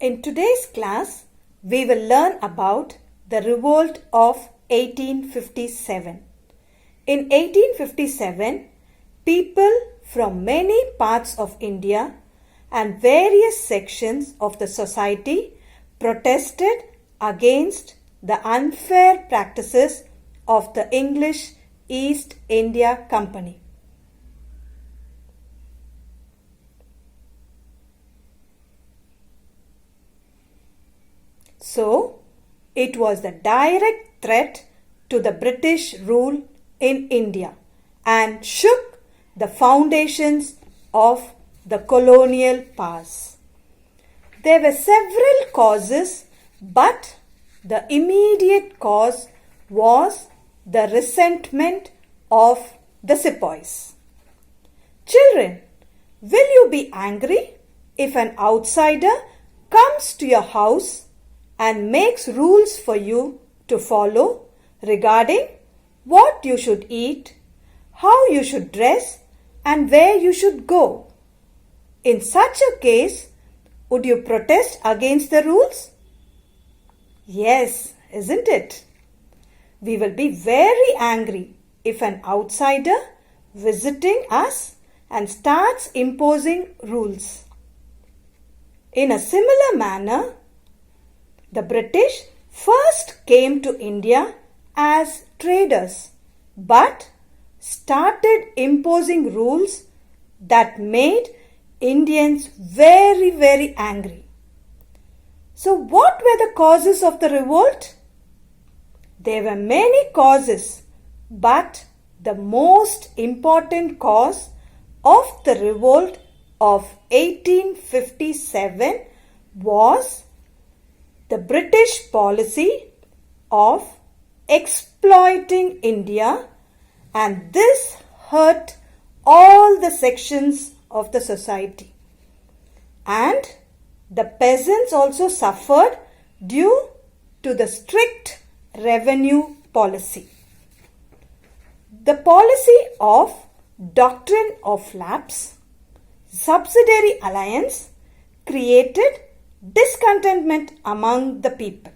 In today's class, we will learn about the revolt of 1857. In 1857, people from many parts of India and various sections of the society protested against the unfair practices of the English East India Company. So, it was the direct threat to the British rule in India and shook the foundations of the colonial powers. There were several causes, but the immediate cause was the resentment of the sepoys. Children, will you be angry if an outsider comes to your house and makes rules for you to follow regarding what you should eat, how you should dress, and where you should go? In such a case, would you protest against the rules? Yes, isn't it? We will be very angry if an outsider visiting us and starts imposing rules. In a similar manner, the British first came to India as traders, but started imposing rules that made Indians very, very angry. So what were the causes of the revolt? There were many causes, but the most important cause of the revolt of 1857 was the British policy of exploiting India, and this hurt all the sections of the society. And the peasants also suffered due to the strict revenue policy. The policy of doctrine of lapse, subsidiary alliance, created discontentment among the people.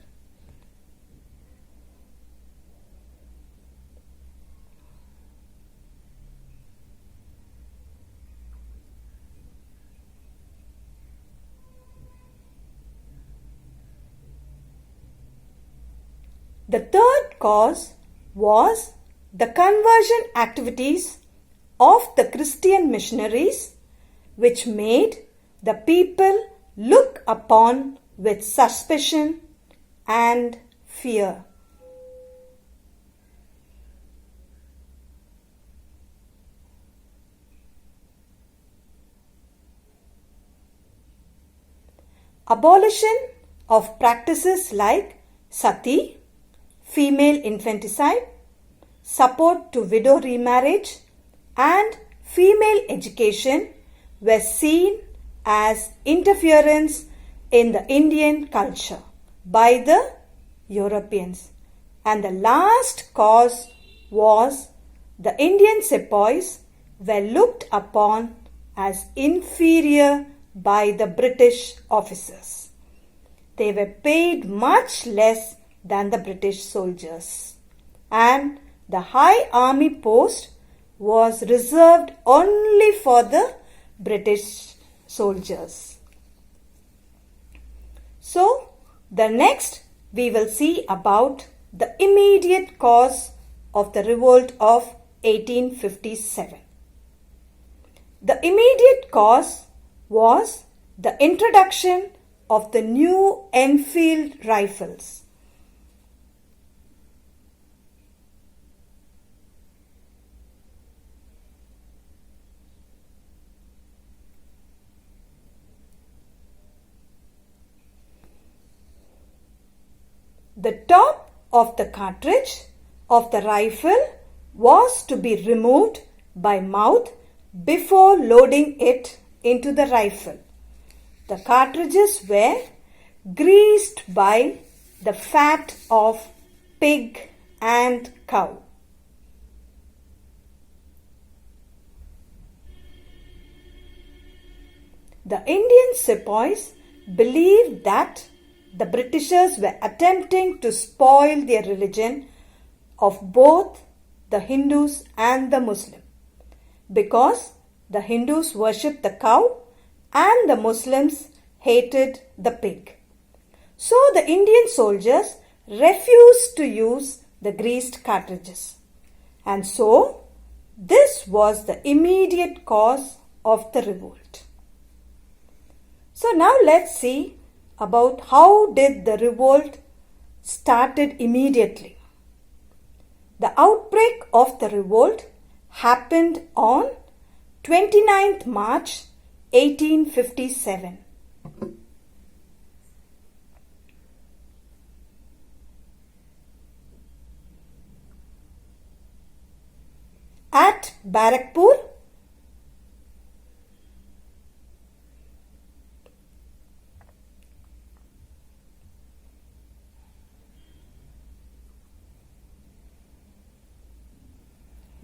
The third cause was the conversion activities of the Christian missionaries, which made the people look upon with suspicion and fear. Abolition of practices like sati, female infanticide, support to widow remarriage, and female education were seen as interference in the Indian culture by the Europeans. And the last cause was the Indian sepoys were looked upon as inferior by the British officers. They were paid much less than the British soldiers, and the high army post was reserved only for the British soldiers. So, the next we will see about the immediate cause of the revolt of 1857. The immediate cause was the introduction of the new Enfield rifles. The top of the cartridge of the rifle was to be removed by mouth before loading it into the rifle. The cartridges were greased by the fat of pig and cow. The Indian sepoys believed that the Britishers were attempting to spoil their religion of both the Hindus and the Muslims, because the Hindus worshipped the cow and the Muslims hated the pig. So the Indian soldiers refused to use the greased cartridges. And so this was the immediate cause of the revolt. So now let's see about how did the revolt started immediately. The outbreak of the revolt happened on 29th March 1857. At Barakpur,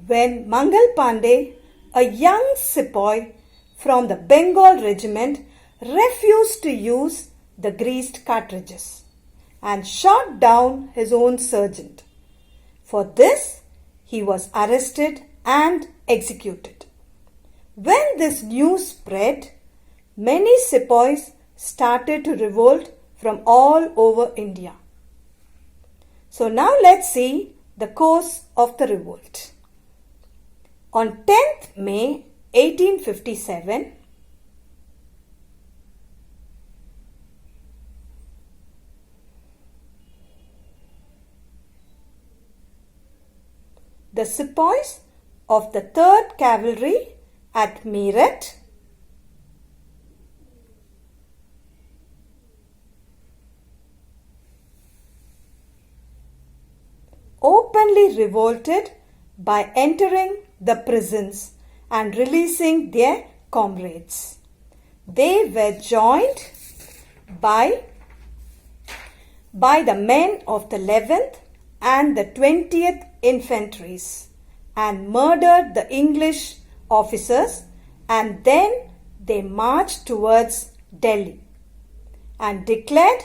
when Mangal Pandey, a young sepoy from the Bengal regiment, refused to use the greased cartridges and shot down his own sergeant. For this, he was arrested and executed. When this news spread, many sepoys started to revolt from all over India. So now let's see the course of the revolt. On 10th May 1857, the sepoys of the 3rd Cavalry at Meerut openly revolted by entering the prisons and releasing their comrades. They were joined by the men of the 11th and the 20th Infantries and murdered the English officers, and then they marched towards Delhi and declared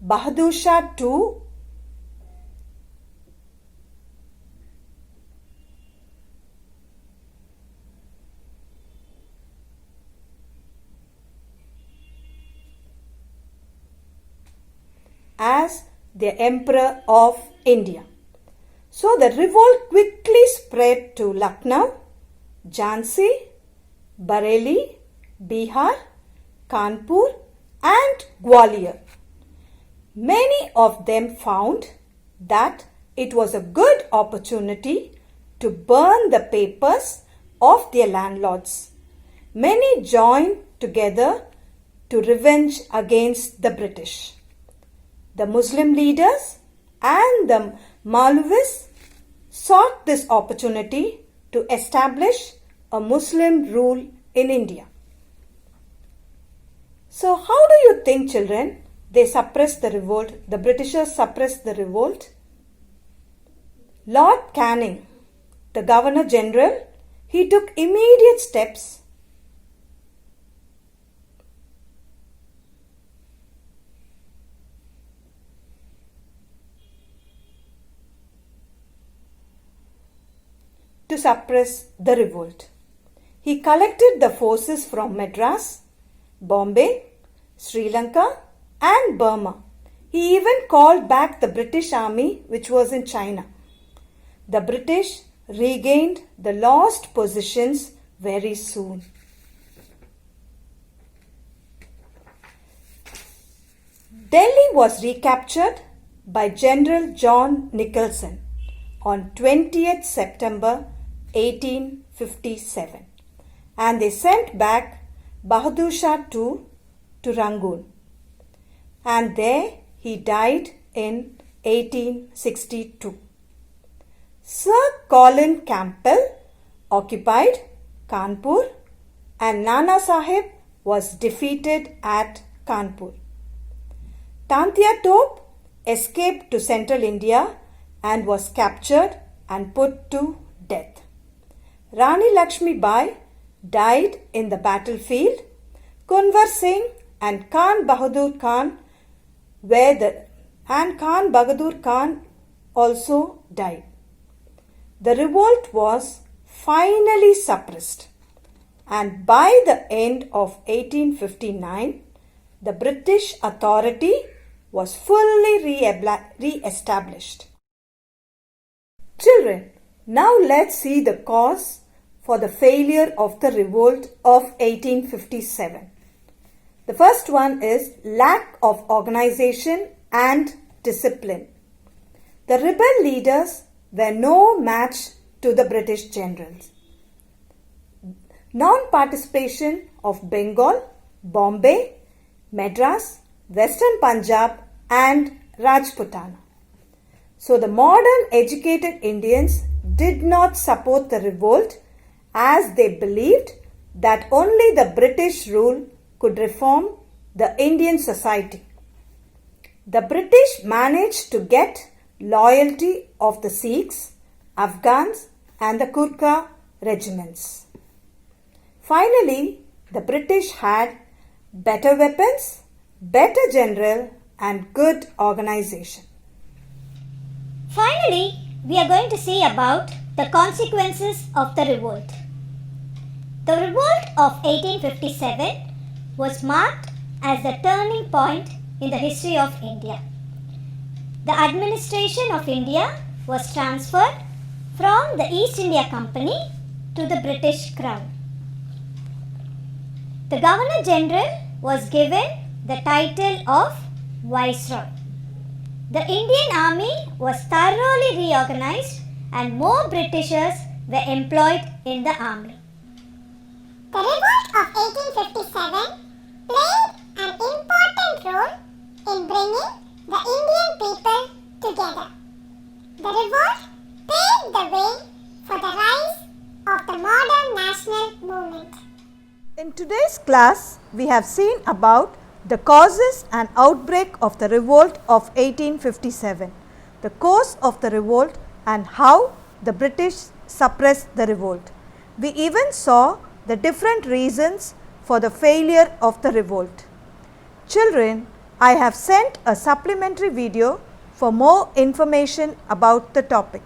Bahadur Shah II as the Emperor of India. So the revolt quickly spread to Lucknow, Jhansi, Bareilly, Bihar, Kanpur and Gwalior. Many of them found that it was a good opportunity to burn the papers of their landlords. Many joined together to revenge against the British. The Muslim leaders and the Maulavis sought this opportunity to establish a Muslim rule in India. So how do you think, children, they suppressed the revolt? The Britishers suppressed the revolt? Lord Canning, the Governor General, he took immediate steps to suppress the revolt. He collected the forces from Madras, Bombay, Sri Lanka and Burma. He even called back the British army which was in China. The British regained the lost positions very soon. Delhi was recaptured by General John Nicholson on 20th September 1857, and they sent back Bahadur Shah II to Rangoon, and there he died in 1862. Sir Colin Campbell occupied Kanpur and Nana Sahib was defeated at Kanpur. Tantia Tope escaped to central India and was captured and put to death. Rani Lakshmi Bai died in the battlefield. Kunwar Singh and Khan Bahadur Khan also died. The revolt was finally suppressed, and by the end of 1859, the British authority was fully re-established. Children, now let's see the cause for the failure of the revolt of 1857. The first one is lack of organization and discipline. The rebel leaders were no match to the British generals. Non-participation of Bengal, Bombay, Madras, Western Punjab and Rajputana. So the modern educated Indians did not support the revolt as they believed that only the British rule could reform the Indian society. The British managed to get loyalty of the Sikhs, Afghans and the Gurkha regiments. Finally, the British had better weapons, better general and good organization. Finally, we are going to see about the consequences of the revolt. The revolt of 1857 was marked as the turning point in the history of India. The administration of India was transferred from the East India Company to the British Crown. The Governor General was given the title of Viceroy. The Indian Army was thoroughly reorganized and more Britishers were employed in the army. The revolt of 1857 played an important role in bringing the Indian people together. The revolt paved the way for the rise of the modern national movement. In today's class, we have seen about the causes and outbreak of the revolt of 1857, the cause of the revolt and how the British suppressed the revolt. We even saw the different reasons for the failure of the revolt. Children, I have sent a supplementary video for more information about the topic.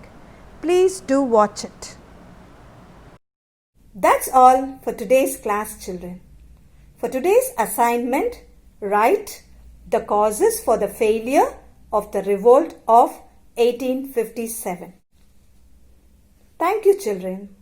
Please do watch it. That's all for today's class, children. For today's assignment, write the causes for the failure of the revolt of 1857. Thank you, children.